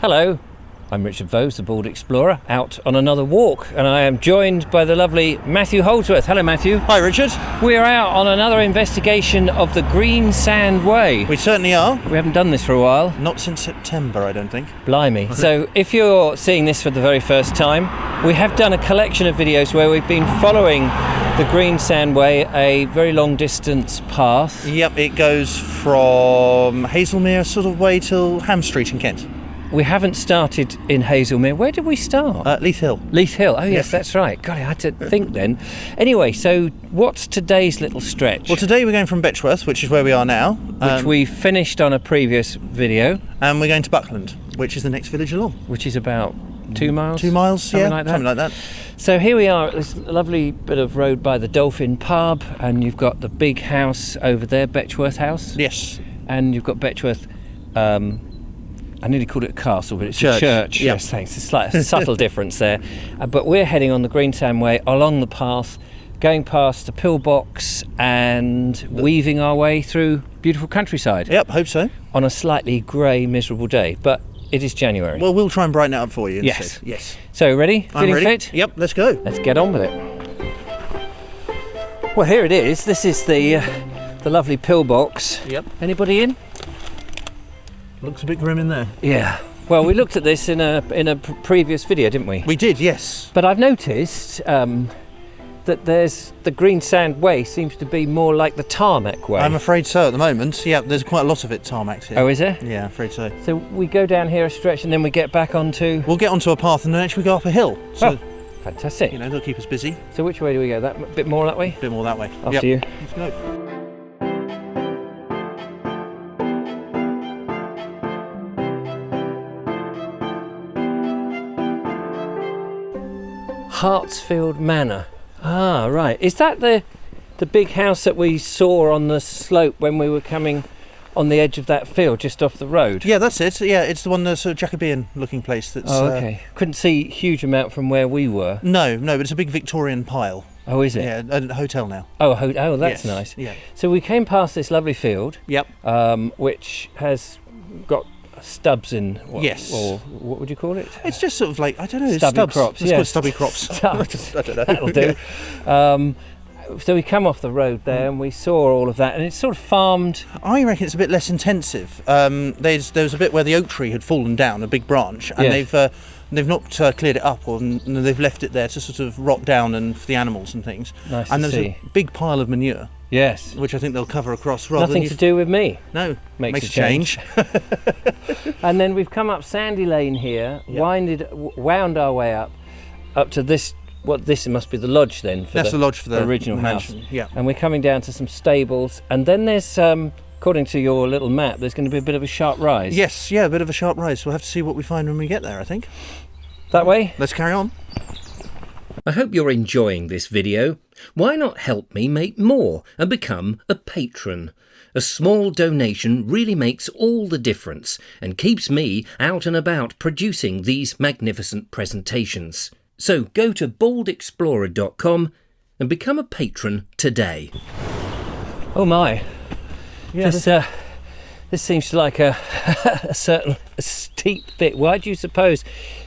Hello, I'm Richard Vobes, the Bald Explorer, out on another walk, and I am joined by the lovely Matthew Holdsworth. Hello, Matthew. Hi, Richard. We're out on another investigation of the Greensand Way. We certainly are. We haven't done this for a while. Not since September, I don't think. Blimey. So if you're seeing this for the very first time, we have done a collection of videos where we've been following the Greensand Way, a very long distance path. Yep, it goes from Haslemere sort of way till Hamstreet in Kent. We haven't started in Haslemere. Where did we start? Leith Hill. Leith Hill. Oh, yes, that's right. God, I had to think then. Anyway, so what's today's little stretch? Well, today we're going from Betchworth, which is where we are now. Which we finished on a previous video. And we're going to Buckland, which is the next village along. Which is about 2 miles? 2 miles, something like that. Something like that. So here we are at this lovely bit of road by the Dolphin Pub, and you've got the big house over there, Betchworth House. Yes. And you've got Betchworth... I nearly called it a castle, but it's church. A church. Yep. Yes, thanks. It's like a subtle difference there. But we're heading on the Greensand Way along the path, going past the pillbox and weaving our way through beautiful countryside. Yep, hope so. On a slightly grey, miserable day. But it is January. Well, we'll try and brighten it up for you. Yes. Yes. So, ready? I'm Feeling ready. fit? Yep, let's go. Let's get on with it. Well, here it is. This is the lovely pillbox. Yep. Anybody in? Looks a bit grim in there. Yeah. Well, we looked at this in a previous video, didn't we? We did, yes. But I've noticed that there's the Greensand Way seems to be more like the tarmac way. I'm afraid so at the moment. Yeah, there's quite a lot of it tarmacked here. Oh, is there? Yeah, afraid so. So we go down here a stretch and then we get back onto... We'll get onto a path and then actually we go up a hill. So, fantastic. you know, they'll keep us busy. So which way do we go? That bit more that way? A bit more that way. After you. Let's go. Hartsfield Manor. Ah, right. Is that the big house that we saw on the slope when we were coming on the edge of that field, just off the road? Yeah, that's it. Yeah, it's the one, the sort of Jacobean-looking place. That's. Oh, okay. Couldn't see a huge amount from where we were. No, but it's a big Victorian pile. Oh, is it? Yeah, a hotel now. Oh, that's Yes, nice. Yeah. So we came past this lovely field. Yep. Which has got stubs in. Yes. Or what would you call it? It's just sort of like, I don't know, Stubby stubs. crops. It's Yeah. called stubby crops. Stubs. I don't know. That'll do. So we come off the road there and we saw all of that, and it's sort of farmed. I reckon it's a bit less intensive. There was a bit where the oak tree had fallen down, a big branch, and they've not cleared it up, or they've left it there to sort of rot down and for the animals and things. Nice and to there's see. a big pile of manure. Yes. Which I think they'll cover across rather Nothing than to do with me. No, Makes a a change. And then we've come up Sandy Lane here, wound our way up to this. This must be the lodge then. That's the lodge for the original mansion. house. Yeah. And we're coming down to some stables, and then there's, according to your little map, there's going to be a bit of a sharp rise. Yes, yeah, a bit of a sharp rise. We'll have to see what we find when we get there, I think. That way? Let's carry on. I hope you're enjoying this video. Why not help me make more and become a patron? A small donation really makes all the difference and keeps me out and about producing these magnificent presentations. So go to baldexplorer.com and become a patron today. Oh my. Yeah, This seems like a steep bit. Why do you suppose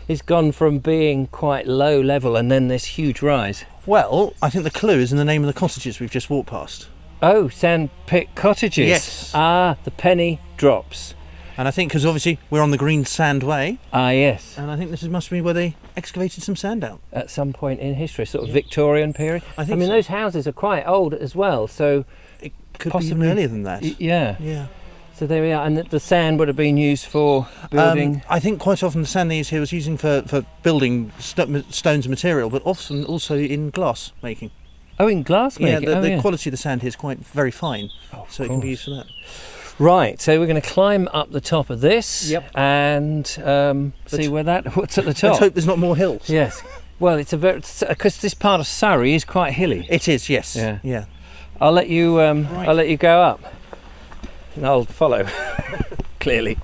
it's gone from being quite low level and then this huge rise? well, I think the clue is in the name of the cottages we've just walked past. Oh, Sandpit Cottages. Yes. Ah, the penny drops. And I think because obviously we're on the Greensand Way, Ah, yes. and I think this must be where they excavated some sand out. At some point in history, sort of Victorian period. I think mean, so. those houses are quite old as well, so It could possibly be even earlier than that. Yeah. Yeah. So there we are, and the sand would have been used for building. I think quite often the sand they used here was using for building stones and material, but often also in glass making. Oh, in glass making. Yeah, the quality of the sand here is quite very fine, so it can be used for that. Right, so we're going to climb up the top of this. Yep. And see what's at the top. Let's hope there's not more hills. Yes. Well, it's because this part of Surrey is quite hilly. It is, yes. Yeah. Yeah. I'll let you go up, and I'll follow. Clearly.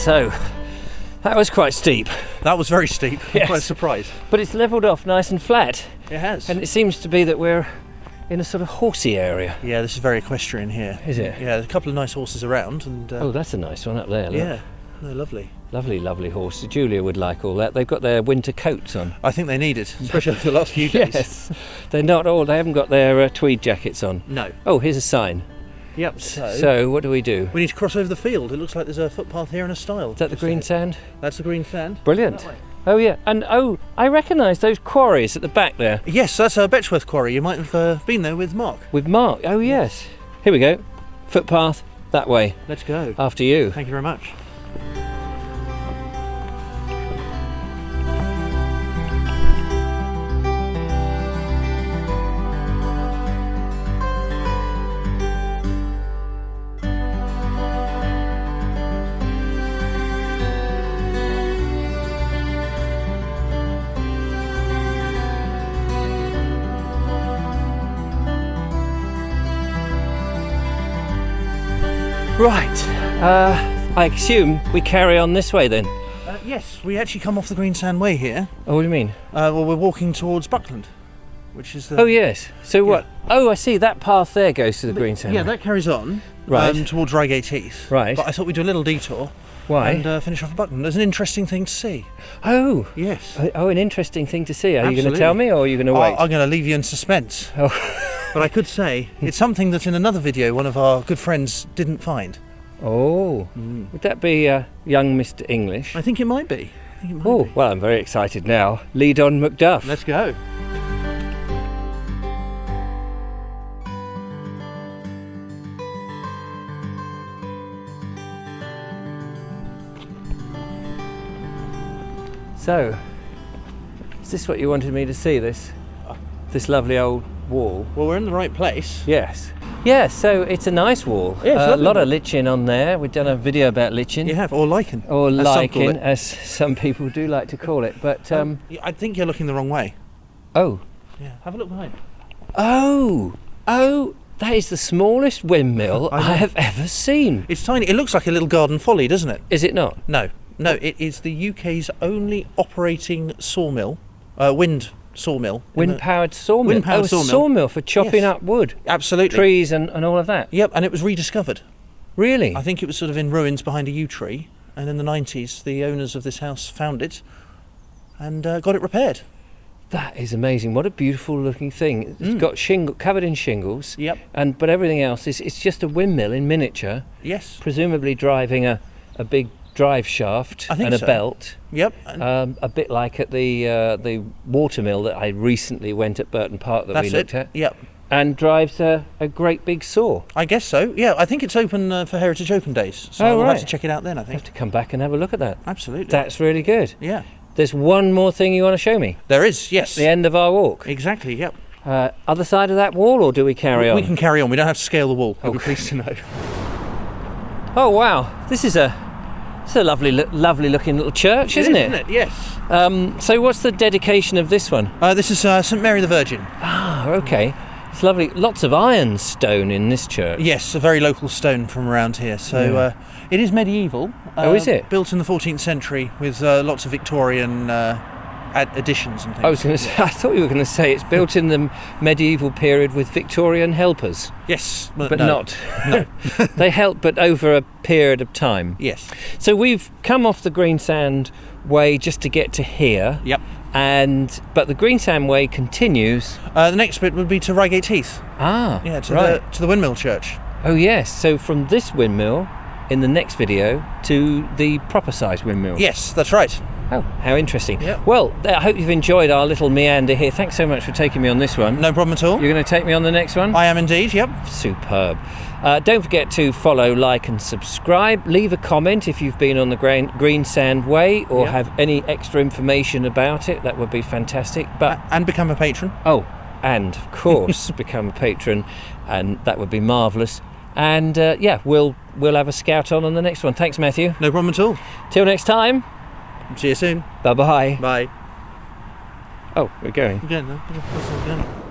So, that was quite steep. That was very steep. Yes. Quite surprised. But it's levelled off nice and flat. It has. And it seems to be that we're in a sort of horsey area. Yeah, this is very equestrian here. Is it? Yeah, there's a couple of nice horses around. And Oh, that's a nice one up there. Look. yeah, no, lovely. Lovely, lovely horse. Julia would like all that. They've got their winter coats on. I think they need it, especially over the last few days. Yes. They're not all, they haven't got their tweed jackets on. No. Oh, here's a sign. Yep. So, what do we do? We need to cross over the field. It looks like there's a footpath here and a stile. Is that the Greensand? That's the Greensand. Brilliant. That way. Oh, yeah. And, oh, I recognise those quarries at the back there. Yes, that's a Betchworth quarry. You might have been there with Mark. With Mark. Oh, yes. Here we go. Footpath that way. Let's go. After you. Thank you very much. Right. I assume we carry on this way then. Yes, we actually come off the Greensand Way here. Oh, what do you mean? Well, we're walking towards Buckland, which is the... Oh, yes. So what? Oh, I see. That path there goes to the Greensand. Yeah, that carries on Right. towards Reigate Heath. Right. But I thought we'd do a little detour. Why? And finish off at Buckland. There's an interesting thing to see. Oh. Yes. Oh, an interesting thing to see. Are you going to Absolutely. tell me or are you going to wait? I'm going to leave you in suspense. Oh. But I could say it's something that in another video one of our good friends didn't find. Oh. Would that be young Mr. English? I think it might be. Oh, well, I'm very excited now. Lead on, Macduff. Let's go. So, is this what you wanted me to see, this lovely old wall? Well, we're in the right place. Yes. Yeah, so it's a nice wall. Yeah, it's a lovely lot wall. of lichen on there. We've done a video about lichen. You have, or lichen. Or as some call lichen, it. as some people do like to call it. But, I think you're looking the wrong way. oh. Yeah. Have a look behind. Oh, that is the smallest windmill I know. I have ever seen. It's tiny. It looks like a little garden folly, doesn't it? Is it not? No, it is the UK's only operating sawmill, wind sawmill. Wind-powered sawmill. Wind-powered a sawmill. sawmill for chopping Yes. up wood. Absolutely. Trees and all of that. Yep, and it was rediscovered. Really? I think it was sort of in ruins behind a yew tree, and in the 90s the owners of this house found it and got it repaired. That is amazing. What a beautiful looking thing. It's got covered in shingles. Yep. But everything else it's just a windmill in miniature, Yes. presumably driving a big drive shaft I think and a so. belt. Yep. And A bit like at the watermill that I recently went at Burton Park that that's we looked it. at. Yep. And drives a great big saw. I guess so. Yeah, I think it's open for Heritage Open Days, so Oh, we'll right. have to check it out then. I I have think. to come back and have a look at that. Absolutely. That's really good. Yeah. There's one more thing you want to show me. There is. Yes. The end of our walk. Exactly. Yep. Other side of that wall, or do we carry on? We can carry on. We don't have to scale the wall. You'll be Okay. pleased to know. Oh wow, this is a lovely looking little church, isn't it? Yes. So what's the dedication of this one? This is St Mary the Virgin. Ah, okay. It's lovely. Lots of ironstone in this church. Yes, a very local stone from around here. So it is medieval. Oh, is it? Built in the 14th century with lots of Victorian additions and things. I was going to say. I thought you were going to say it's built in the medieval period with Victorian helpers, Yes, but no. not. No. They help, but over a period of time. Yes. So we've come off the Greensand Way just to get to here. Yep. But the Greensand Way continues. The next bit would be to Reigate Heath. Ah, Yeah, to right. the Windmill Church. Oh yes. So from this windmill, in the next video, to the proper size windmill. Yes, that's right. Oh, how interesting. Yep. Well, I hope you've enjoyed our little meander here. Thanks so much for taking me on this one. No problem at all. You're going to take me on the next one? I am indeed. Yep. Superb. Don't forget to follow, like and subscribe. Leave a comment if you've been on the Greensand Way or Yep. have any extra information about it. That would be fantastic. But And become a patron. oh, and of course become a patron, and that would be marvellous. And we'll have a scout on the next one. Thanks, Matthew. No problem at all. Till next time. See you soon. Bye bye. Bye. Oh, we're going. Again, no?